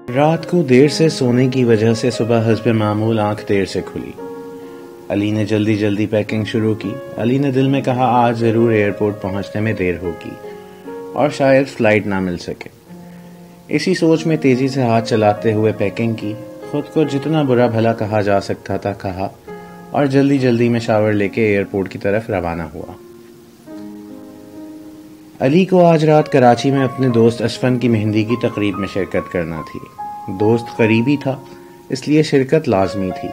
رات کو دیر سے سونے کی وجہ سے صبح حسب معمول آنکھ دیر سے کھلی۔ علی نے جلدی پیکنگ شروع کی۔ علی نے دل میں کہا آج ضرور ایئرپورٹ پہنچنے میں دیر ہوگی اور شاید فلائٹ نہ مل سکے۔ اسی سوچ میں تیزی سے ہاتھ چلاتے ہوئے پیکنگ کی، خود کو جتنا برا بھلا کہا جا سکتا تھا کہا، اور جلدی میں شاور لے کے ایئرپورٹ کی طرف روانہ ہوا۔ علی کو آج رات کراچی میں اپنے دوست اسفن کی مہندی کی تقریب میں شرکت کرنا تھی۔ دوست قریبی تھا، اس لیے شرکت لازمی تھی،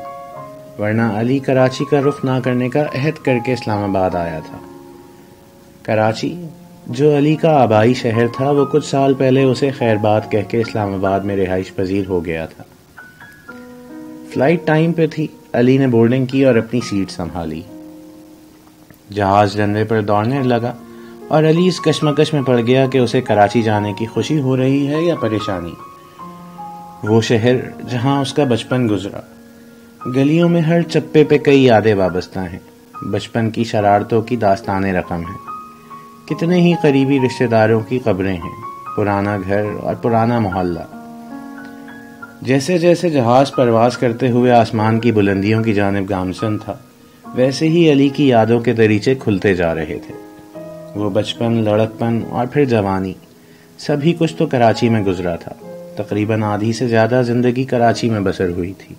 ورنہ علی کراچی کا رخ نہ کرنے کا عہد کر کے اسلام آباد آیا تھا۔ کراچی جو علی کا آبائی شہر تھا، وہ کچھ سال پہلے اسے خیر بات کہہ کے اسلام آباد میں رہائش پذیر ہو گیا تھا۔ فلائٹ ٹائم پہ تھی، علی نے بورڈنگ کی اور اپنی سیٹ سنبھالی۔ جہاز رن وے پر دوڑنے لگا اور علی اس کشمکش میں پڑ گیا کہ اسے کراچی جانے کی خوشی ہو رہی ہے یا پریشانی۔ وہ شہر جہاں اس کا بچپن گزرا، گلیوں میں ہر چپے پہ کئی یادیں وابستہ ہیں، بچپن کی شرارتوں کی داستان رقم ہے، کتنے ہی قریبی رشتہ داروں کی قبریں ہیں، پرانا گھر اور پرانا محلہ۔ جیسے جیسے جہاز پرواز کرتے ہوئے آسمان کی بلندیوں کی جانب گامزن تھا، ویسے ہی علی کی یادوں کے دریچے کھلتے جا رہے تھے۔ وہ بچپن، لڑکپن اور پھر جوانی، سبھی کچھ تو کراچی میں گزرا تھا۔ تقریباً آدھی سے زیادہ زندگی کراچی میں بسر ہوئی تھی۔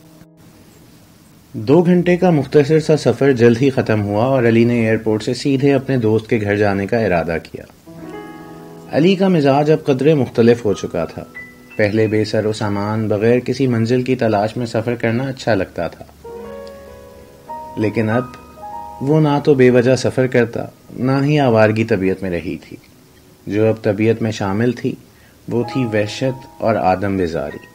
2 گھنٹے کا مختصر سا سفر جلد ہی ختم ہوا اور علی نے ایئرپورٹ سے سیدھے اپنے دوست کے گھر جانے کا ارادہ کیا۔ علی کا مزاج اب قدرے مختلف ہو چکا تھا۔ پہلے بے سر و سامان بغیر کسی منزل کی تلاش میں سفر کرنا اچھا لگتا تھا، لیکن اب وہ نہ تو بے وجہ سفر کرتا، نہ ہی آوارگی طبیعت میں رہی تھی۔ جو اب طبیعت میں شامل تھی وہ تھی وحشت اور آدم بیزاری۔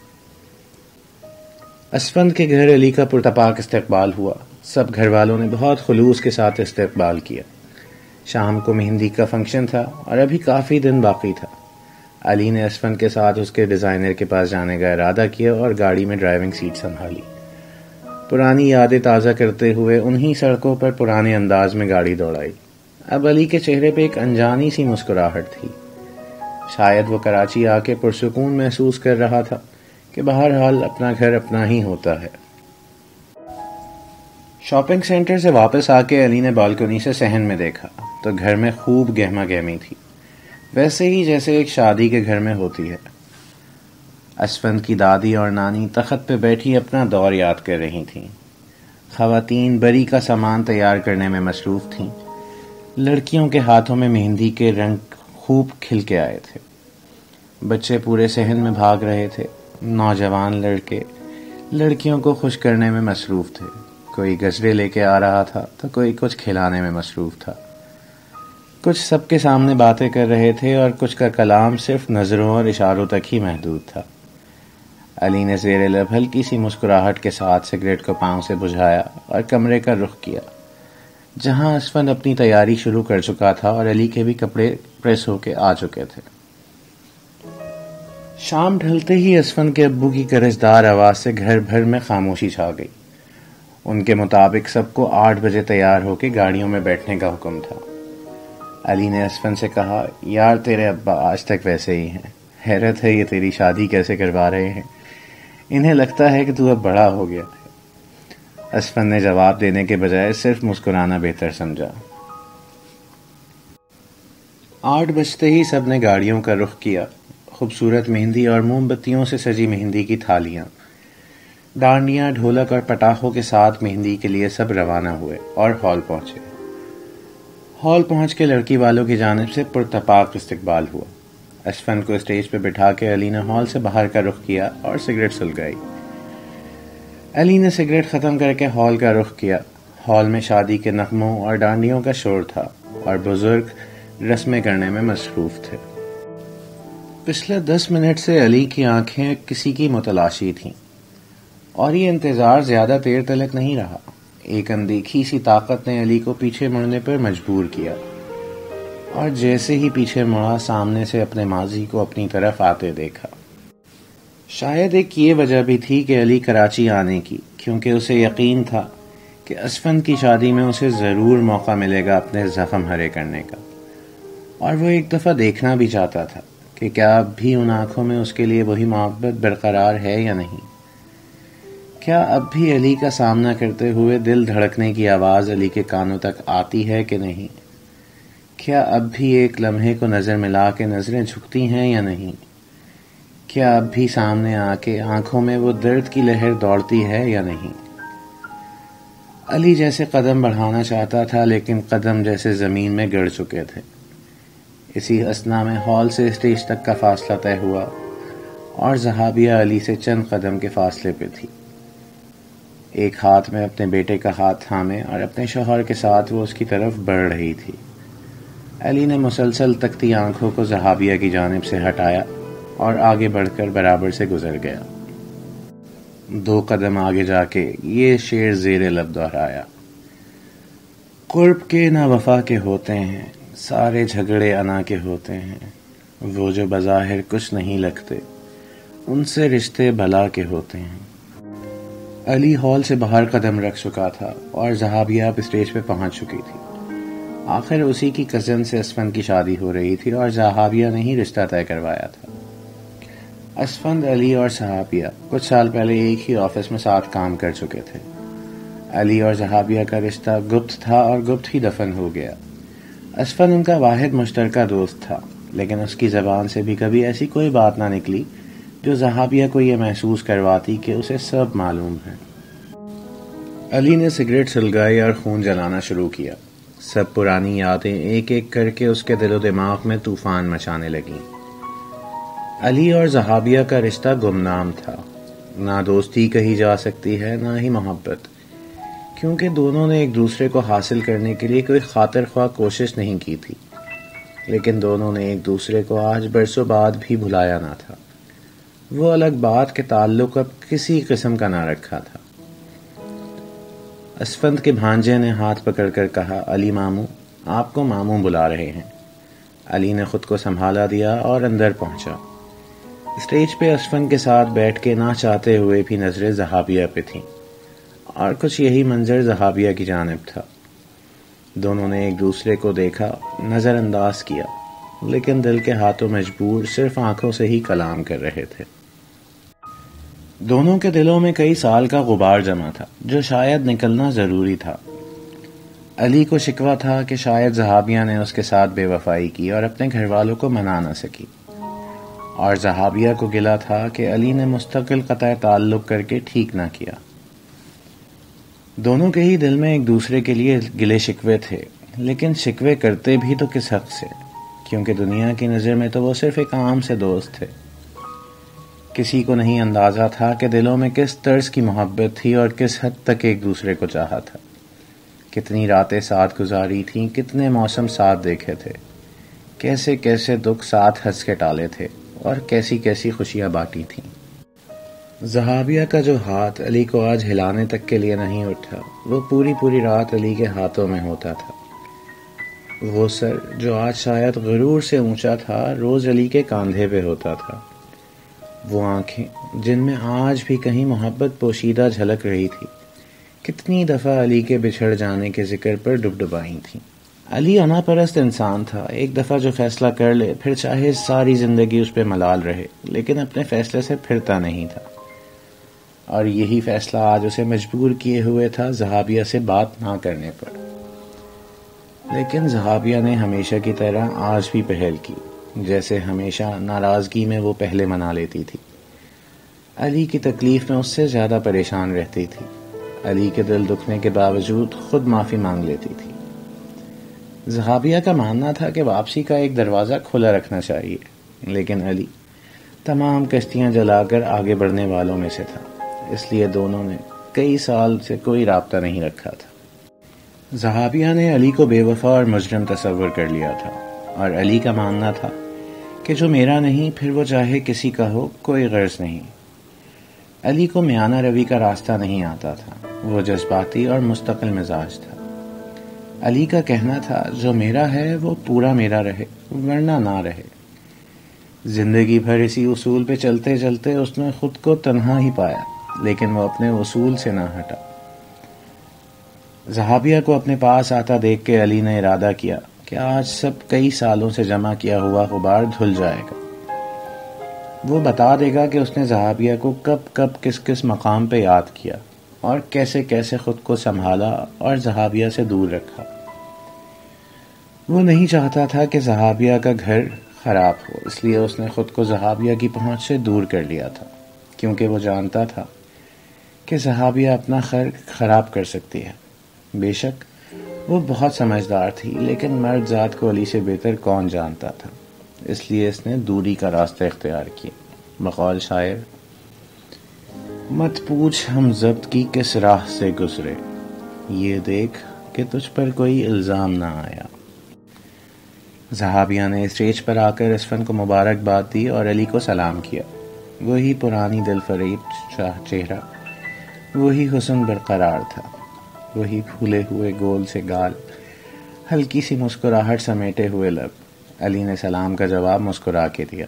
اسفند کے گھر علی کا پرتپاک استقبال ہوا۔ سب گھر والوں نے بہت خلوص کے ساتھ استقبال کیا۔ شام کو مہندی کا فنکشن تھا اور ابھی کافی دن باقی تھا۔ علی نے اسفند کے ساتھ اس کے ڈیزائنر کے پاس جانے کا ارادہ کیا اور گاڑی میں ڈرائیونگ سیٹ سنبھالی۔ پرانی یادیں تازہ کرتے ہوئے انہی سڑکوں پر پرانے انداز میں گاڑی دوڑائی۔ اب علی کے چہرے پہ ایک انجانی سی مسکراہٹ تھی۔ شاید وہ کراچی آ کے پرسکون محسوس کر رہا تھا کہ بہرحال اپنا گھر اپنا ہی ہوتا ہے۔ شاپنگ سینٹر سے واپس آ کے علی نے بالکنی سے صحن میں دیکھا تو گھر میں خوب گہما گہمی تھی، ویسے ہی جیسے ایک شادی کے گھر میں ہوتی ہے۔ اسفند کی دادی اور نانی تخت پہ بیٹھی اپنا دور یاد کر رہی تھیں۔ خواتین بری کا سامان تیار کرنے میں مصروف تھیں۔ لڑکیوں کے ہاتھوں میں مہندی کے رنگ خوب کھل کے آئے تھے۔ بچے پورے صحن میں بھاگ رہے تھے۔ نوجوان لڑکے لڑکیوں کو خوش کرنے میں مصروف تھے۔ کوئی گجرے لے کے آ رہا تھا تو کوئی کچھ کھلانے میں مصروف تھا۔ کچھ سب کے سامنے باتیں کر رہے تھے اور کچھ کا کلام صرف نظروں اور اشاروں تک ہی محدود تھا۔ علی نے زیر لب ہلکی سی مسکراہٹ کے ساتھ سگریٹ کو پاؤں سے بجھایا اور کمرے کا رخ کیا، جہاں اسفند اپنی تیاری شروع کر چکا تھا اور علی کے بھی کپڑے پریس ہو کے آ چکے تھے۔ شام ڈھلتے ہی اسفند کے ابو کی کرجدار آواز سے گھر بھر میں خاموشی چھا گئی۔ ان کے مطابق سب کو 8 بجے تیار ہو کے گاڑیوں میں بیٹھنے کا حکم تھا۔ علی نے اسفند سے کہا، یار تیرے ابا آج تک ویسے ہی ہیں، حیرت ہے یہ تیری شادی کیسے کروا رہے ہیں، انہیں لگتا ہے کہ تو اب بڑا ہو گیا ہے۔ اسفند نے جواب دینے کے بجائے صرف مسکرانا بہتر سمجھا۔ 8 بجتے ہی سب نے گاڑیوں کا رخ کیا۔ خوبصورت مہندی اور موم بتیوں سے سجی مہندی کی تھالیاں، ڈانڈیاں، ڈھولک اور پٹاخوں کے ساتھ مہندی کے لیے سب روانہ ہوئے اور ہال پہنچے۔ ہال پہنچ کے لڑکی والوں کی جانب سے پرتپاک استقبال ہوا۔ اسفند کو اسٹیج پہ بٹھا کے علی نے ہال سے باہر کا رخ کیا اور سگریٹ سلگائی۔ علی نے سگریٹ ختم کر کے ہال کا رخ کیا۔ ہال میں شادی کے نغموں اور ڈانڈیوں کا شور تھا اور بزرگ رسمیں کرنے میں مصروف تھے۔ پچھلے 10 منٹ سے علی کی آنکھیں کسی کی متلاشی تھیں اور یہ انتظار زیادہ دیر تلک نہیں رہا۔ ایک اندیکھی سی طاقت نے علی کو پیچھے مڑنے پر مجبور کیا اور جیسے ہی پیچھے مڑا سامنے سے اپنے ماضی کو اپنی طرف آتے دیکھا۔ شاید ایک یہ وجہ بھی تھی کہ علی کراچی آنے کی، کیونکہ اسے یقین تھا کہ اسفند کی شادی میں اسے ضرور موقع ملے گا اپنے زخم ہرے کرنے کا، اور وہ ایک دفعہ دیکھنا بھی چاہتا تھا کہ کیا اب بھی ان آنکھوں میں اس کے لیے وہی محبت برقرار ہے یا نہیں؟ کیا اب بھی علی کا سامنا کرتے ہوئے دل دھڑکنے کی آواز علی کے کانوں تک آتی ہے کہ نہیں؟ کیا اب بھی ایک لمحے کو نظر ملا کے نظریں جھکتی ہیں یا نہیں؟ کیا اب بھی سامنے آ کے آنکھوں میں وہ درد کی لہر دوڑتی ہے یا نہیں؟ علی جیسے قدم بڑھانا چاہتا تھا لیکن قدم جیسے زمین میں گڑ چکے تھے۔ اسی اثنا میں ہال سے اسٹیج تک کا فاصلہ طے ہوا اور زہابیہ علی سے چند قدم کے فاصلے پہ تھی۔ ایک ہاتھ میں اپنے بیٹے کا ہاتھ تھامے اور اپنے شوہر کے ساتھ وہ اس کی طرف بڑھ رہی تھی۔ علی نے مسلسل تکتی آنکھوں کو زہابیہ کی جانب سے ہٹایا اور آگے بڑھ کر برابر سے گزر گیا۔ 2 قدم آگے جا کے یہ شعر زیر لب دہرایا: قرب کے نہ وفا کے ہوتے ہیں، سارے جھگڑے انا کے ہوتے ہیں، وہ جو بظاہر کچھ نہیں لگتے، ان سے رشتے بلا کے ہوتے ہیں۔ علی ہال سے باہر قدم رکھ چکا تھا اور زہابیہ اب اسٹیج پہ پہنچ چکی تھی۔ آخر اسی کی کزن سے اسفند کی شادی ہو رہی تھی اور زہابیہ نے ہی رشتہ طے کروایا تھا۔ اسفند، علی اور زہابیہ کچھ سال پہلے ایک ہی آفس میں ساتھ کام کر چکے تھے۔ علی اور زہابیہ کا رشتہ گپت تھا اور گپت ہی دفن ہو گیا۔ اسفند ان کا واحد مشترکہ دوست تھا، لیکن اس کی زبان سے بھی کبھی ایسی کوئی بات نہ نکلی جو زہابیہ کو یہ محسوس کرواتی کہ اسے سب معلوم ہے۔ علی نے سگریٹ سلگائی اور خون جلانا شروع کیا۔ سب پرانی یادیں ایک ایک کر کے اس کے دل و دماغ میں طوفان مچانے لگیں۔ علی اور زہابیہ کا رشتہ گمنام تھا، نہ دوستی کہی جا سکتی ہے نہ ہی محبت، کیونکہ دونوں نے ایک دوسرے کو حاصل کرنے کے لیے کوئی خاطر خواہ کوشش نہیں کی تھی، لیکن دونوں نے ایک دوسرے کو آج برسوں بعد بھی بھلایا نہ تھا۔ وہ الگ بات کے تعلق اب کسی قسم کا نہ رکھا تھا۔ اسفند کے بھانجے نے ہاتھ پکڑ کر کہا: علی ماموں، آپ کو ماموں بلا رہے ہیں۔ علی نے خود کو سنبھالا دیا اور اندر پہنچا۔ اسٹیج پہ اسفند کے ساتھ بیٹھ کے نہ چاہتے ہوئے بھی نظریں زہابیہ پہ تھیں، اور کچھ یہی منظر زہابیہ کی جانب تھا۔ دونوں نے ایک دوسرے کو دیکھا، نظر انداز کیا، لیکن دل کے ہاتھوں مجبور صرف آنکھوں سے ہی کلام کر رہے تھے۔ دونوں کے دلوں میں کئی سال کا غبار جمع تھا جو شاید نکلنا ضروری تھا۔ علی کو شکوہ تھا کہ شاید زہابیہ نے اس کے ساتھ بے وفائی کی اور اپنے گھر والوں کو منا نہ سکی، اور زہابیہ کو گلہ تھا کہ علی نے مستقل قطع تعلق کر کے ٹھیک نہ کیا۔ دونوں کے ہی دل میں ایک دوسرے کے لیے گلے شکوے تھے، لیکن شکوے کرتے بھی تو کس حق سے، کیونکہ دنیا کی نظر میں تو وہ صرف ایک عام سے دوست تھے۔ کسی کو نہیں اندازہ تھا کہ دلوں میں کس طرز کی محبت تھی اور کس حد تک ایک دوسرے کو چاہا تھا۔ کتنی راتیں ساتھ گزاری تھیں، کتنے موسم ساتھ دیکھے تھے، کیسے کیسے دکھ ساتھ ہنس کے ٹالے تھے اور کیسی کیسی خوشیاں بانٹی تھیں۔ زہابیہ کا جو ہاتھ علی کو آج ہلانے تک کے لیے نہیں اٹھا، وہ پوری پوری رات علی کے ہاتھوں میں ہوتا تھا۔ وہ سر جو آج شاید غرور سے اونچا تھا، روز علی کے کاندھے پہ ہوتا تھا۔ وہ آنکھیں جن میں آج بھی کہیں محبت پوشیدہ جھلک رہی تھی، کتنی دفعہ علی کے بچھڑ جانے کے ذکر پر ڈبڈبائی تھیں۔ علی انا پرست انسان تھا، ایک دفعہ جو فیصلہ کر لے پھر چاہے ساری زندگی اس پہ ملال رہے، لیکن اپنے فیصلے سے پھرتا نہیں تھا، اور یہی فیصلہ آج اسے مجبور کیے ہوئے تھا زہابیہ سے بات نہ کرنے پر۔ لیکن زہابیہ نے ہمیشہ کی طرح آج بھی پہل کی، جیسے ہمیشہ ناراضگی میں وہ پہلے منا لیتی تھی۔ علی کی تکلیف میں اس سے زیادہ پریشان رہتی تھی، علی کے دل دکھنے کے باوجود خود معافی مانگ لیتی تھی۔ زہابیہ کا ماننا تھا کہ واپسی کا ایک دروازہ کھلا رکھنا چاہیے، لیکن علی تمام کشتیاں جلا کر آگے بڑھنے والوں میں سے تھا، اس لیے دونوں نے کئی سال سے کوئی رابطہ نہیں رکھا تھا۔ زہابیہ نے علی کو بے وفا اور مجرم تصور کر لیا تھا، اور علی کا ماننا تھا کہ جو میرا نہیں پھر وہ چاہے کسی کا ہو، کوئی غرض نہیں۔ علی کو میانہ روی کا راستہ نہیں آتا تھا، وہ جذباتی اور مستقل مزاج تھا۔ علی کا کہنا تھا جو میرا ہے وہ پورا میرا رہے، ورنہ نہ رہے۔ زندگی بھر اسی اصول پہ چلتے چلتے اس نے خود کو تنہا ہی پایا، لیکن وہ اپنے اصول سے نہ ہٹا۔ زہابیہ کو اپنے پاس آتا دیکھ کے علی نے ارادہ کیا کہ آج سب کئی سالوں سے جمع کیا ہوا غبار دھل جائے گا، وہ بتا دے گا کہ اس نے زہابیہ کو کب کب کس کس مقام پہ یاد کیا اور کیسے کیسے خود کو سنبھالا اور زہابیہ سے دور رکھا۔ وہ نہیں چاہتا تھا کہ زہابیہ کا گھر خراب ہو، اس لیے اس نے خود کو زہابیہ کی پہنچ سے دور کر لیا تھا، کیونکہ وہ جانتا تھا کہ زہابیہ اپنا گھر خراب کر سکتی ہے۔ بے شک وہ بہت سمجھدار تھی، لیکن مرد ذات کو علی سے بہتر کون جانتا تھا، اس لیے اس نے دوری کا راستہ اختیار کیا۔ بقول شاعر: مت پوچھ ہم ضبط کی کس راہ سے گزرے، یہ دیکھ کہ تجھ پر کوئی الزام نہ آیا۔ زہابیہ نے اسٹیج پر آ کر اسفن کو مبارکباد دی اور علی کو سلام کیا۔ وہی پرانی دل فریب چہرہ، وہی حسن برقرار تھا، وہی پھولے ہوئے گول سے گال، ہلکی سی مسکراہٹ سمیٹے ہوئے لب۔ علی نے سلام کا جواب مسکرا کے دیا۔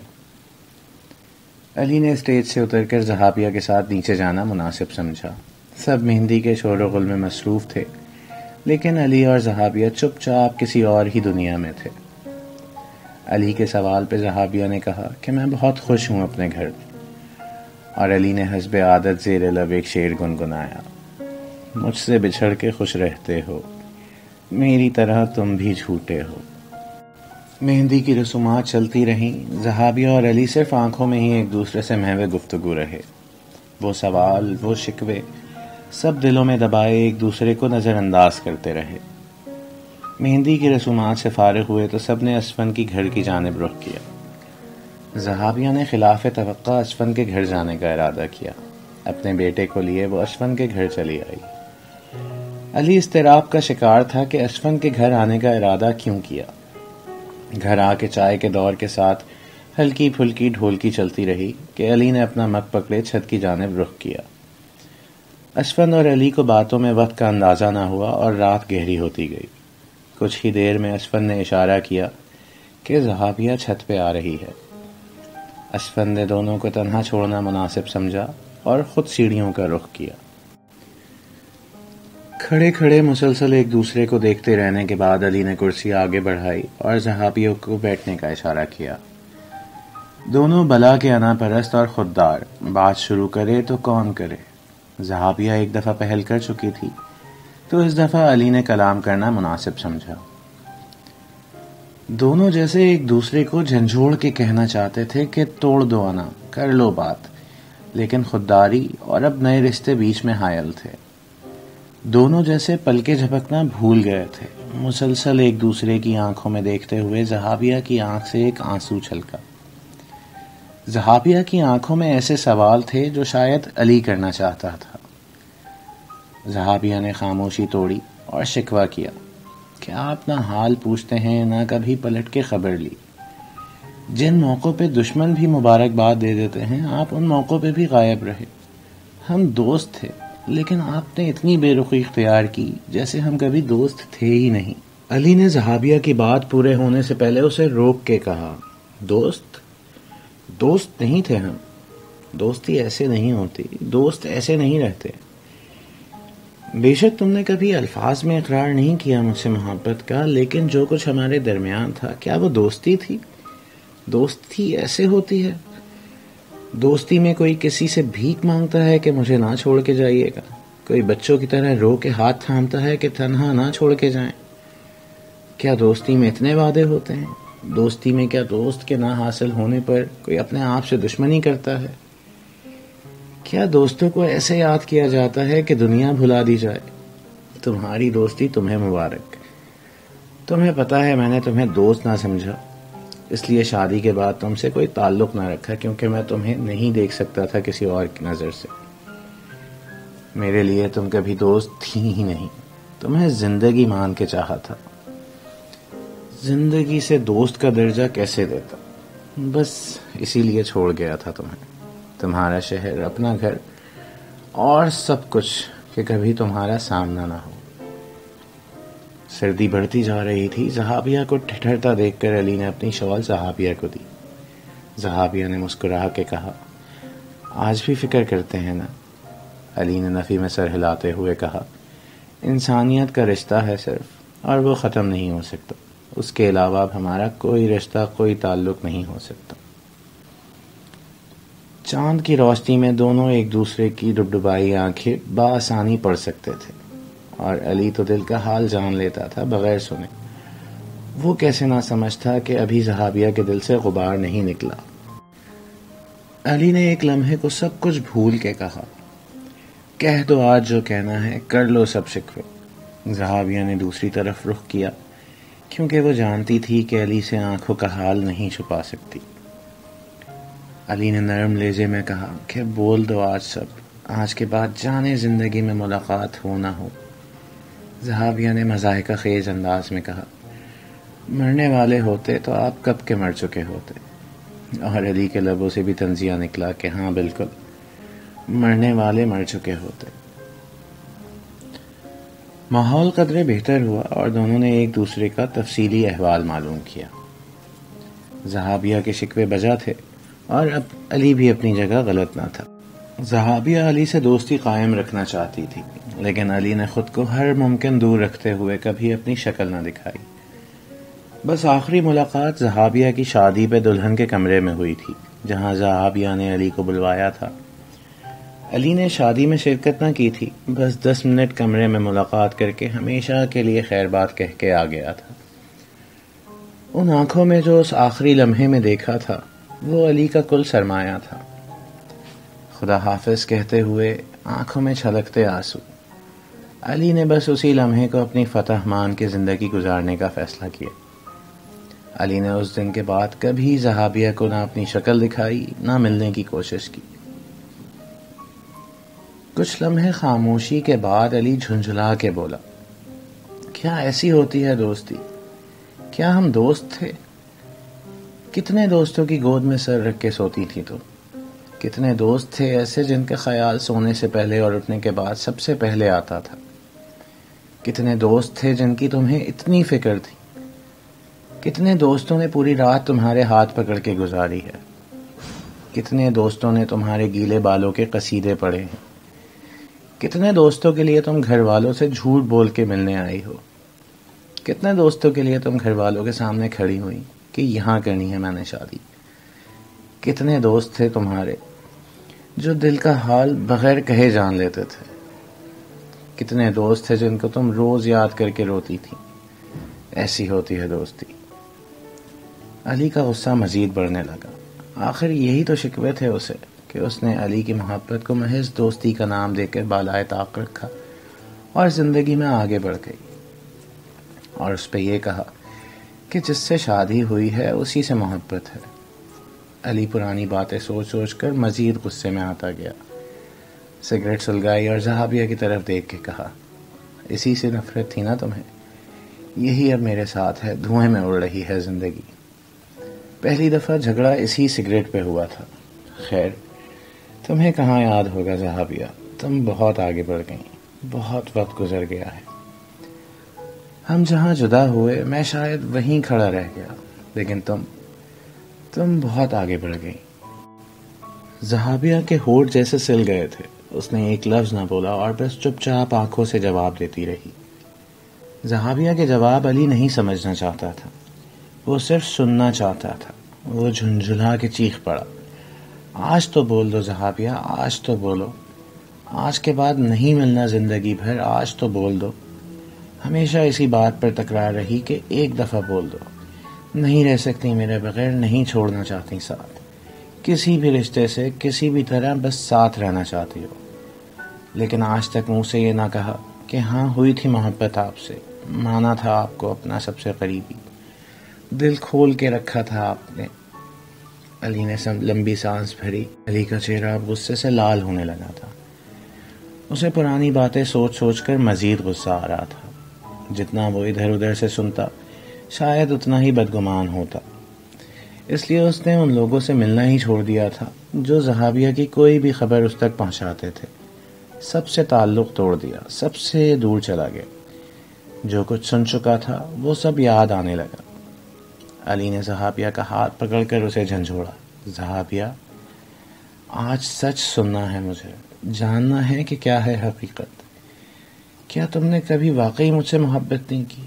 علی نے اسٹیج سے اتر کر زہابیہ کے ساتھ نیچے جانا مناسب سمجھا۔ سب مہندی کے شور و غل میں مصروف تھے، لیکن علی اور زہابیہ چپ چاپ کسی اور ہی دنیا میں تھے۔ علی کے سوال پہ زہابیہ نے کہا کہ میں بہت خوش ہوں اپنے گھر، اور علی نے حسب عادت زیر لب ایک شعر گنگنایا: مجھ سے بچھڑ کے خوش رہتے ہو، میری طرح تم بھی جھوٹے ہو۔ مہندی کی رسومات چلتی رہیں۔ زہابیہ اور علی صرف آنکھوں میں ہی ایک دوسرے سے محو گفتگو رہے۔ وہ سوال، وہ شکوے، سب دلوں میں دبائے ایک دوسرے کو نظر انداز کرتے رہے۔ مہندی کی رسومات سے فارغ ہوئے تو سب نے اسفن کی گھر کی جانب رخ کیا۔ زہابیہ نے خلاف توقع اسفن کے گھر جانے کا ارادہ کیا۔ اپنے بیٹے کو لیے وہ اسفن کے گھر چلی آئی۔ علی اضطراب کا شکار تھا کہ اسفن کے گھر آنے کا ارادہ کیوں کیا۔ گھر آ کے چائے کے دور کے ساتھ ہلکی پھلکی ڈھولکی چلتی رہی کہ علی نے اپنا مگ پکڑے چھت کی جانب رخ کیا۔ اسفن اور علی کو باتوں میں وقت کا اندازہ نہ ہوا اور رات گہری ہوتی گئی۔ کچھ ہی دیر میں اسفن نے اشارہ کیا کہ زہابیہ چھت پہ آ رہی ہے۔ اسفن نے دونوں کو تنہا چھوڑنا مناسب سمجھا اور خود سیڑھیوں کا رخ کیا۔ کھڑے کھڑے مسلسل ایک دوسرے کو دیکھتے رہنے کے بعد علی نے کرسی آگے بڑھائی اور زہابیہ کو بیٹھنے کا اشارہ کیا۔ دونوں بلا کے انا پرست اور خوددار، بات شروع کرے تو کون کرے۔ زہابیہ ایک دفعہ پہل کر چکی تھی، تو اس دفعہ علی نے کلام کرنا مناسب سمجھا۔ دونوں جیسے ایک دوسرے کو جھنجھوڑ کے کہنا چاہتے تھے کہ توڑ دو انا، کر لو بات، لیکن خودداری اور اب نئے رشتے بیچ میں حائل تھے۔ دونوں جیسے پلکیں جھپکنا بھول گئے تھے۔ مسلسل ایک دوسرے کی آنکھوں میں دیکھتے ہوئے زہابیہ کی آنکھ سے ایک آنسو چھلکا۔ زہابیہ کی آنکھوں میں ایسے سوال تھے جو شاید علی کرنا چاہتا تھا۔ زہابیہ نے خاموشی توڑی اور شکوہ کیا کہ آپ نہ حال پوچھتے ہیں، نہ کبھی پلٹ کے خبر لی۔ جن موقعوں پہ دشمن بھی مبارکباد دے دیتے ہیں، آپ ان موقعوں پہ بھی غائب رہے۔ ہم دوست تھے، لیکن آپ نے اتنی بے رخی اختیار کی جیسے ہم کبھی دوست تھے ہی نہیں۔ علی نے زہابیہ کی بات پورے ہونے سے پہلے اسے روک کے کہا: دوست نہیں تھے ہم، دوستی ایسے نہیں ہوتی، دوست ایسے نہیں رہتے۔ بے شک تم نے کبھی الفاظ میں اقرار نہیں کیا مجھ سے محبت کا، لیکن جو کچھ ہمارے درمیان تھا، کیا وہ دوستی تھی؟ دوستی ایسے ہوتی ہے؟ دوستی میں کوئی کسی سے بھیک مانگتا ہے کہ مجھے نہ چھوڑ کے جائیے گا، کوئی بچوں کی طرح رو کے ہاتھ تھامتا ہے کہ تنہا نہ چھوڑ کے جائیں۔ کیا دوستی میں اتنے وعدے ہوتے ہیں؟ دوستی میں کیا دوست کے نہ حاصل ہونے پر کوئی اپنے آپ سے دشمنی کرتا ہے؟ کیا دوستوں کو ایسے یاد کیا جاتا ہے کہ دنیا بھلا دی جائے؟ تمہاری دوستی تمہیں مبارک۔ تمہیں پتا ہے میں نے تمہیں دوست نہ سمجھا، اس لیے شادی کے بعد تم سے کوئی تعلق نہ رکھا، کیونکہ میں تمہیں نہیں دیکھ سکتا تھا کسی اور کی نظر سے۔ میرے لیے تم کبھی دوست تھی ہی نہیں، تمہیں زندگی مان کے چاہا تھا۔ زندگی سے دوست کا درجہ کیسے دیتا؟ بس اسی لیے چھوڑ گیا تھا تمہیں، تمہارا شہر، اپنا گھر اور سب کچھ، کہ کبھی تمہارا سامنا نہ ہو۔ سردی بڑھتی جا رہی تھی۔ زہابیہ کو ٹھٹھرتا دیکھ کر علی نے اپنی شال زہابیہ کو دی۔ زہابیہ نے مسکرا کے کہا: آج بھی فکر کرتے ہیں نا؟ علی نے نفی میں سر ہلاتے ہوئے کہا: انسانیت کا رشتہ ہے صرف، اور وہ ختم نہیں ہو سکتا۔ اس کے علاوہ اب ہمارا کوئی رشتہ، کوئی تعلق نہیں ہو سکتا۔ چاند کی روشنی میں دونوں ایک دوسرے کی ڈبڈبائی آنکھیں بآسانی پڑھ سکتے تھے، اور علی تو دل کا حال جان لیتا تھا بغیر سنے۔ وہ کیسے نہ سمجھتا کہ ابھی زہابیہ کے دل سے غبار نہیں نکلا۔ علی نے ایک لمحے کو سب کچھ بھول کے کہا، کہہ دو آج جو کہنا ہے، کر لو سب شکوے۔ زہابیہ نے دوسری طرف رخ کیا، کیونکہ وہ جانتی تھی کہ علی سے آنکھوں کا حال نہیں چھپا سکتی۔ علی نے نرم لہجے میں کہا کہ بول دو آج سب، آج کے بعد جانے زندگی میں ملاقات ہو نہ ہو۔ زہابیہ نے مضاحکہ خیز انداز میں کہا، مرنے والے ہوتے تو آپ کب کے مر چکے ہوتے۔ اور علی کے لبوں سے بھی طنزیہ نکلا کہ ہاں بالکل، مرنے والے مر چکے ہوتے۔ ماحول قدرے بہتر ہوا اور دونوں نے ایک دوسرے کا تفصیلی احوال معلوم کیا۔ زہابیہ کے شکوے بجا تھے اور اب علی بھی اپنی جگہ غلط نہ تھا۔ زہابیہ علی سے دوستی قائم رکھنا چاہتی تھی، لیکن علی نے خود کو ہر ممکن دور رکھتے ہوئے کبھی اپنی شکل نہ دکھائی۔ بس آخری ملاقات زہابیہ کی شادی پہ دلہن کے کمرے میں ہوئی تھی، جہاں زہابیہ نے علی کو بلوایا تھا۔ علی نے شادی میں شرکت نہ کی تھی، بس 10 منٹ کمرے میں ملاقات کر کے ہمیشہ کے لیے خیر بات کہہ کے آ گیا تھا۔ ان آنکھوں میں جو اس آخری لمحے میں دیکھا تھا، وہ علی کا کل سرمایہ تھا۔ خدا حافظ کہتے ہوئے آنکھوں میں چھلکتے آنسو، علی نے بس اسی لمحے کو اپنی فتح مان کے زندگی گزارنے کا فیصلہ کیا۔ علی نے اس دن کے بعد کبھی زہابیہ کو نہ اپنی شکل دکھائی، نہ ملنے کی کوشش کی۔ کچھ لمحے خاموشی کے بعد علی جھنجھلا کے بولا، کیا ایسی ہوتی ہے دوستی؟ کیا ہم دوست تھے؟ کتنے دوستوں کی گود میں سر رکھ کے سوتی تھی تو؟ کتنے دوست تھے ایسے جن کا خیال سونے سے پہلے اور اٹھنے کے بعد سب سے پہلے آتا تھا؟ کتنے دوست تھے جن کی تمہیں اتنی فکر تھی؟ کتنے دوستوں نے پوری رات تمہارے ہاتھ پکڑ کے گزاری ہے؟ کتنے دوستوں نے تمہارے گیلے بالوں کے قصیدے پڑھے ہیں؟ کتنے دوستوں کے لیے تم گھر والوں سے جھوٹ بول کے ملنے آئی ہو؟ کتنے دوستوں کے لیے تم گھر والوں کے سامنے کھڑی ہوئی کہ یہاں کرنی ہے میں نے شادی؟ کتنے دوست تھے تمہارے جو دل کا حال بغیر کہے جان لیتے تھے؟ کتنے دوست تھے جن کو تم روز یاد کر کے روتی تھی؟ ایسی ہوتی ہے دوستی۔ علی کا غصہ مزید بڑھنے لگا۔ آخر یہی تو شکوے تھے اسے کہ اس نے علی کی محبت کو محض دوستی کا نام دے کر بالائے طاق رکھا اور زندگی میں آگے بڑھ گئی، اور اس پہ یہ کہا کہ جس سے شادی ہوئی ہے اسی سے محبت ہے۔ علی پرانی باتیں سوچ سوچ کر مزید غصے میں آتا گیا۔ سگریٹ سلگائی اور زہابیہ کی طرف دیکھ کے کہا، اسی سے نفرت تھی نا تمہیں؟ یہی اب میرے ساتھ ہے، دھوئیں میں اڑ رہی ہے زندگی۔ پہلی دفعہ جھگڑا اسی سگریٹ پہ ہوا تھا۔ خیر، تمہیں کہاں یاد ہوگا زہابیہ، تم بہت آگے بڑھ گئیں، بہت وقت گزر گیا ہے۔ ہم جہاں جدا ہوئے میں شاید وہیں کھڑا رہ گیا، لیکن تم بہت آگے بڑھ گئی۔ زہابیہ کے ہونٹ جیسے سل گئے تھے۔ اس نے ایک لفظ نہ بولا اور بس چپ چاپ آنکھوں سے جواب دیتی رہی۔ زہابیہ کے جواب علی نہیں سمجھنا چاہتا تھا، وہ صرف سننا چاہتا تھا۔ وہ جھنجھلا کے چیخ پڑا، آج تو بول دو زہابیہ، آج تو بولو۔ آج کے بعد نہیں ملنا زندگی بھر، آج تو بول دو۔ ہمیشہ اسی بات پر تکرار رہی کہ ایک دفعہ بول دو، نہیں رہ سکتی میرے بغیر، نہیں چھوڑنا چاہتی ساتھ، کسی بھی رشتے سے کسی بھی طرح بس ساتھ رہنا چاہتی ہو۔ لیکن آج تک منہ سے یہ نہ کہا کہ ہاں ہوئی تھی محبت آپ سے، مانا تھا آپ کو اپنا سب سے قریبی، دل کھول کے رکھا تھا آپ نے۔ علی نے لمبی سانس بھری۔ علی کا چہرہ اب غصے سے لال ہونے لگا تھا۔ اسے پرانی باتیں سوچ سوچ کر مزید غصہ آ رہا تھا۔ جتنا وہ ادھر ادھر سے سنتا شاید اتنا ہی بدگمان ہوتا۔ اس لیے اس نے ان لوگوں سے ملنا ہی چھوڑ دیا تھا جو زہابیہ کی کوئی بھی خبر اس تک پہنچاتے تھے۔ سب سے تعلق توڑ دیا، سب سے دور چلا گیا۔ جو کچھ سن چکا تھا وہ سب یاد آنے لگا۔ علی نے زہابیہ کا ہاتھ پکڑ کر اسے جھنجھوڑا۔ زہابیہ، آج سچ سننا ہے، مجھے جاننا ہے کہ کیا ہے حقیقت۔ کیا تم نے کبھی واقعی مجھ سے محبت نہیں کی؟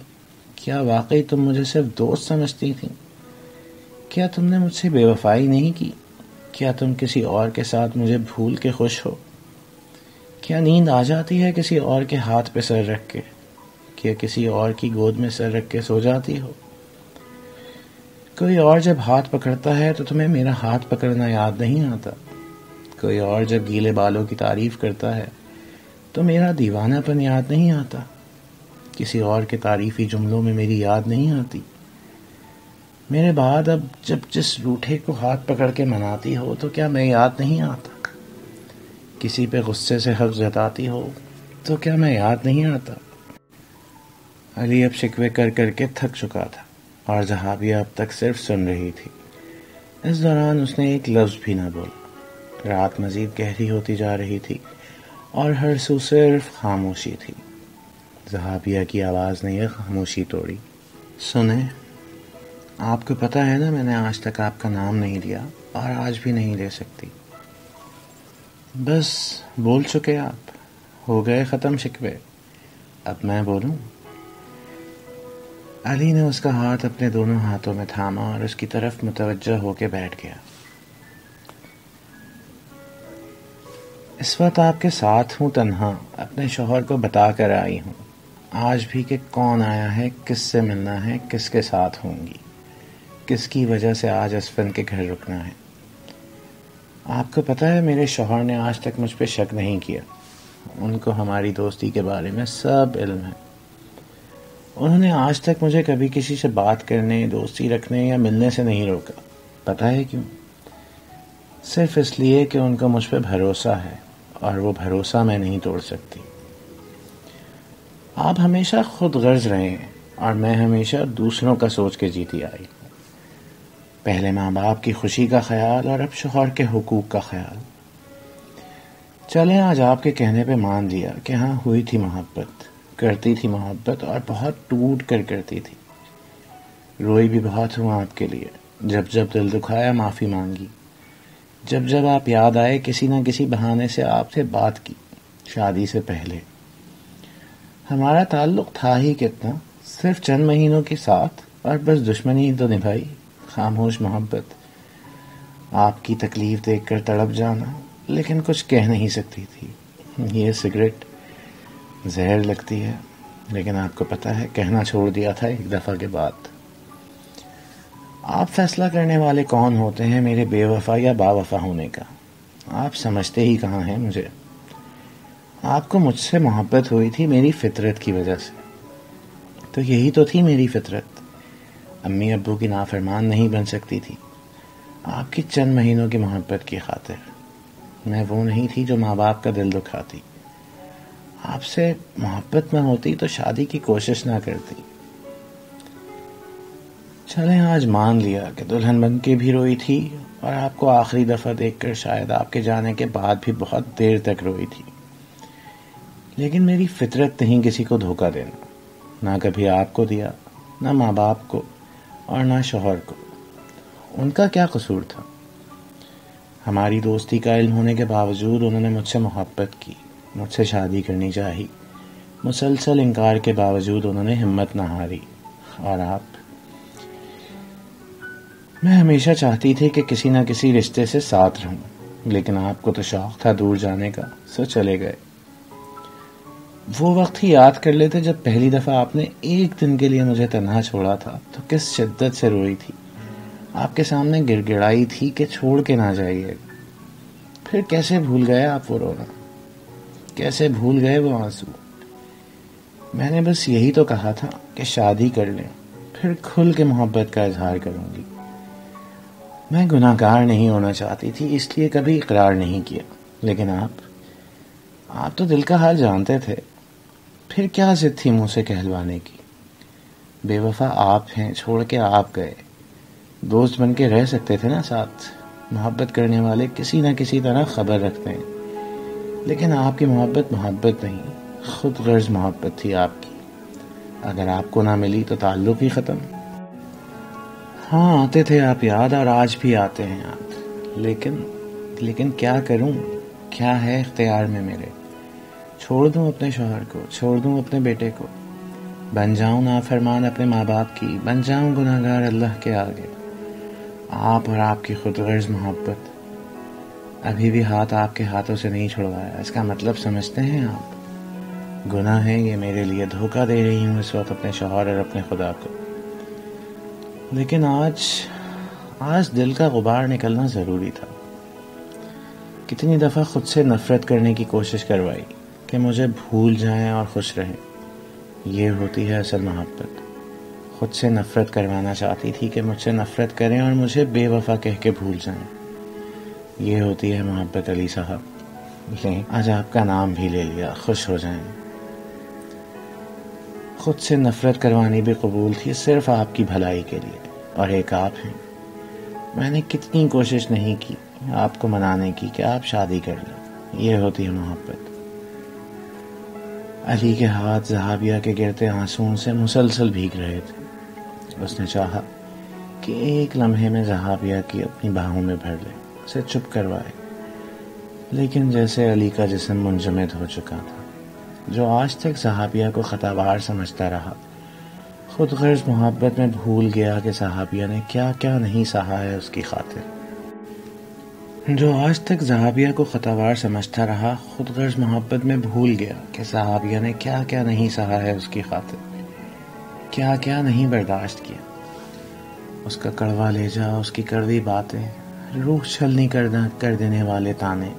کیا واقعی تم مجھے صرف دوست سمجھتی تھیں؟ کیا تم نے مجھ سے بے وفائی نہیں کی؟ کیا تم کسی اور کے ساتھ مجھے بھول کے خوش ہو؟ کیا نیند آ جاتی ہے کسی اور کے ہاتھ پہ سر رکھ کے؟ کیا کسی اور کی گود میں سر رکھ کے سو جاتی ہو؟ کوئی اور جب ہاتھ پکڑتا ہے تو تمہیں میرا ہاتھ پکڑنا یاد نہیں آتا؟ کوئی اور جب گیلے بالوں کی تعریف کرتا ہے تو میرا دیوانہ پن یاد نہیں آتا؟ کسی اور کے تعریفی جملوں میں میری یاد نہیں آتی؟ میرے بعد اب جب جس روٹھے کو ہاتھ پکڑ کے مناتی ہو تو کیا میں یاد نہیں آتا؟ کسی پہ غصے سے حق جتاتی ہو تو کیا میں یاد نہیں آتا؟ علی اب شکوے کر کر کے تھک چکا تھا اور زہابیہ اب تک صرف سن رہی تھی۔ اس دوران اس نے ایک لفظ بھی نہ بولا۔ رات مزید گہری ہوتی جا رہی تھی اور ہر سو صرف خاموشی تھی۔ زہابیہ کی آواز نے یہ خاموشی توڑی۔ سنیں، آپ کو پتہ ہے نا میں نے آج تک آپ کا نام نہیں لیا اور آج بھی نہیں لے سکتی۔ بس بول چکے آپ، ہو گئے ختم شکوے، اب میں بولوں؟ علی نے اس کا ہاتھ اپنے دونوں ہاتھوں میں تھاما اور اس کی طرف متوجہ ہو کے بیٹھ گیا۔ اس وقت آپ کے ساتھ ہوں، تنہا اپنے شوہر کو بتا کر آئی ہوں آج بھی کہ کون آیا ہے، کس سے ملنا ہے، کس کے ساتھ ہوں گی، کس کی وجہ سے آج اسفن کے گھر رکنا ہے۔ آپ کو پتہ ہے میرے شوہر نے آج تک مجھ پہ شک نہیں کیا۔ ان کو ہماری دوستی کے بارے میں سب علم ہے۔ انہوں نے آج تک مجھے کبھی کسی سے بات کرنے، دوستی رکھنے یا ملنے سے نہیں روکا۔ پتہ ہے کیوں؟ صرف اس لیے کہ ان کو مجھ پہ بھروسہ ہے اور وہ بھروسہ میں نہیں توڑ سکتی۔ آپ ہمیشہ خود غرض رہے ہیں اور میں ہمیشہ دوسروں کا سوچ کے جیتی آئی۔ پہلے ماں باپ کی خوشی کا خیال اور اب شوہر کے حقوق کا خیال۔ چلیں آج آپ کے کہنے پہ مان لیا کہ ہاں ہوئی تھی محبت، کرتی تھی محبت اور بہت ٹوٹ کر کرتی تھی۔ روئی بھی بہت ہوں آپ کے لیے، جب جب دل دکھایا معافی مانگی، جب جب آپ یاد آئے کسی نہ کسی بہانے سے آپ سے بات کی۔ شادی سے پہلے ہمارا تعلق تھا ہی کتنا، صرف چند مہینوں کے ساتھ، اور بس دشمنی تو نبھائی، خاموش محبت۔ آپ کی تکلیف دیکھ کر تڑپ جانا، لیکن کچھ کہہ نہیں سکتی تھی۔ یہ سگریٹ زہر لگتی ہے، لیکن آپ کو پتہ ہے کہنا چھوڑ دیا تھا ایک دفعہ کے بعد۔ آپ فیصلہ کرنے والے کون ہوتے ہیں میرے بے وفا یا با وفا ہونے کا؟ آپ سمجھتے ہی کہاں ہیں مجھے۔ آپ کو مجھ سے محبت ہوئی تھی میری فطرت کی وجہ سے، تو یہی تو تھی میری فطرت۔ امی ابو کی نافرمان نہیں بن سکتی تھی آپ کی چند مہینوں کی محبت کی خاطر۔ میں وہ نہیں تھی جو ماں باپ کا دل دکھاتی۔ آپ سے محبت نہ ہوتی تو شادی کی کوشش نہ کرتی۔ چلیں آج مان لیا کہ دلہن بن کے بھی روئی تھی اور آپ کو آخری دفعہ دیکھ کر شاید آپ کے جانے کے بعد بھی بہت دیر تک روئی تھی، لیکن میری فطرت نہیں کسی کو دھوکہ دینا، نہ کبھی آپ کو دیا، نہ ماں باپ کو اور نہ شوہر کو۔ ان کا کیا قصور تھا؟ ہماری دوستی کا علم ہونے کے باوجود انہوں نے مجھ سے محبت کی، مجھ سے شادی کرنی چاہی۔ مسلسل انکار کے باوجود انہوں نے ہمت نہ ہاری۔ اور آپ؟ میں ہمیشہ چاہتی تھی کہ کسی نہ کسی رشتے سے ساتھ رہوں، لیکن آپ کو تو شوق تھا دور جانے کا، سو چلے گئے۔ وہ وقت ہی یاد کر لیتے جب پہلی دفعہ آپ نے ایک دن کے لیے مجھے تنہا چھوڑا تھا تو کس شدت سے روئی تھی، آپ کے سامنے گڑ گڑائی تھی کہ چھوڑ کے نہ جائیے۔ پھر کیسے بھول گئے آپ وہ رونا، کیسے بھول گئے وہ آنسو۔ میں نے بس یہی تو کہا تھا کہ شادی کر لیں، پھر کھل کے محبت کا اظہار کروں گی۔ میں گناہ گار نہیں ہونا چاہتی تھی، اس لیے کبھی اقرار نہیں کیا، لیکن آپ تو دل کا حال جانتے تھے۔ پھر کیا ضد تھی منہ سے کہلوانے کی؟ بے وفا آپ ہیں، چھوڑ کے آپ گئے۔ دوست بن کے رہ سکتے تھے نا ساتھ۔ محبت کرنے والے کسی نہ کسی طرح خبر رکھتے ہیں، لیکن آپ کی محبت محبت نہیں، خود غرض محبت تھی آپ کی۔ اگر آپ کو نہ ملی تو تعلق ہی ختم۔ ہاں آتے تھے آپ یاد، اور آج بھی آتے ہیں آپ، لیکن کیا کروں؟ کیا ہے اختیار میں میرے؟ چھوڑ دوں اپنے شوہر کو، چھوڑ دوں اپنے بیٹے کو، بن جاؤں نافرمان اپنے ماں باپ کی، بن جاؤں گناہگار اللہ کے آگے؟ آپ اور آپ کی خود غرض محبت، ابھی بھی ہاتھ آپ کے ہاتھوں سے نہیں چھڑوایا، اس کا مطلب سمجھتے ہیں آپ؟ گناہ ہے یہ، میرے لیے دھوکہ دے رہی ہوں اس وقت اپنے شوہر اور اپنے خدا کو، لیکن آج دل کا غبار نکلنا ضروری تھا۔ کتنی دفعہ خود سے نفرت کرنے کی کوشش کروائی کہ مجھے بھول جائیں اور خوش رہیں۔ یہ ہوتی ہے اصل محبت۔ خود سے نفرت کروانا چاہتی تھی کہ مجھ سے نفرت کریں اور مجھے بے وفا کہہ کے بھول جائیں۔ یہ ہوتی ہے محبت علی صاحب۔ لیں، آج آپ کا نام بھی لے لیا، خوش ہو جائیں۔ خود سے نفرت کروانی بھی قبول تھی صرف آپ کی بھلائی کے لیے، اور ایک آپ ہیں۔ میں نے کتنی کوشش نہیں کی آپ کو منانے کی کہ آپ شادی کر لیں۔ یہ ہوتی ہے محبت۔ علی کے ہاتھ زہابیہ کے گرتے آنسوؤں سے مسلسل بھیگ رہے تھے۔ اس نے چاہا کہ ایک لمحے میں زہابیہ کی اپنی باہوں میں بھر لے، اسے چپ کروائے، لیکن جیسے علی کا جسم منجمد ہو چکا تھا، جو آج تک زہابیہ کو خطاوار سمجھتا رہا، خود غرض محبت میں بھول گیا کہ صحابیہ نے کیا کیا نہیں سہا ہے اس کی خاطر۔ جو آج تک زہابیہ کو خطاوار سمجھتا رہا، خود غرض محبت میں بھول گیا کہ صحابیہ نے کیا کیا نہیں سہا ہے اس کی خاطر، کیا کیا نہیں برداشت کیا۔ اس کا کڑوا لہجہ، اس کی کڑوی باتیں، روح چھلنی کر دینے والے تانے،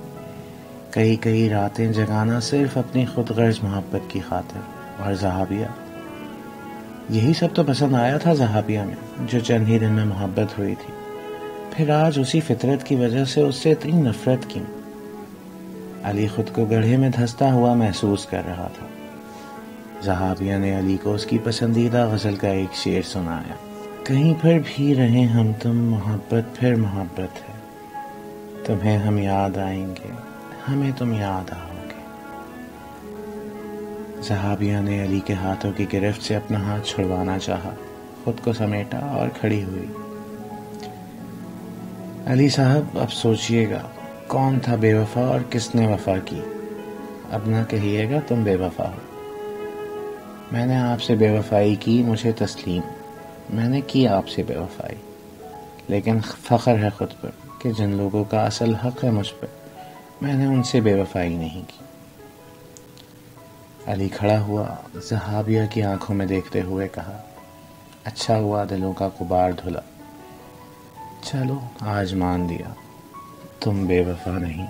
کئی راتیں جگانا صرف اپنی خود غرض محبت کی خاطر۔ اور زہابیہ، یہی سب تو پسند آیا تھا زہابیہ میں، جو چند ہی دن میں محبت ہوئی تھی، پھر آج اسی فطرت کی وجہ سے اس سے اتنی نفرت کیوں؟ علی خود کو گڑھے میں دھنستا ہوا محسوس کر رہا تھا۔ زہابیہ نے علی کو اس کی پسندیدہ غزل کا ایک شعر سنایا: کہیں پر بھی رہیں ہم تم، محبت پھر محبت ہے، تمہیں ہم یاد آئیں گے، ہمیں تم یاد آؤ گے۔ زہابیہ نے علی کے ہاتھوں کی گرفت سے اپنا ہاتھ چھڑوانا چاہا، خود کو سمیٹا اور کھڑی ہوئی۔ علی صاحب، اب سوچئے گا کون تھا بے وفا اور کس نے وفا کی؟ اب نہ کہیے گا تم بے وفا ہو۔ میں نے آپ سے بے وفائی کی، مجھے تسلیم، میں نے کی آپ سے بے وفائی، لیکن فخر ہے خود پر کہ جن لوگوں کا اصل حق ہے مجھ پر، میں نے ان سے بے وفائی نہیں کی۔ علی کھڑا ہوا، زہابیہ کی آنکھوں میں دیکھتے ہوئے کہا: اچھا ہوا دلوں کا غبار دھلا، چلو آج مان لیا تم بے وفا نہیں۔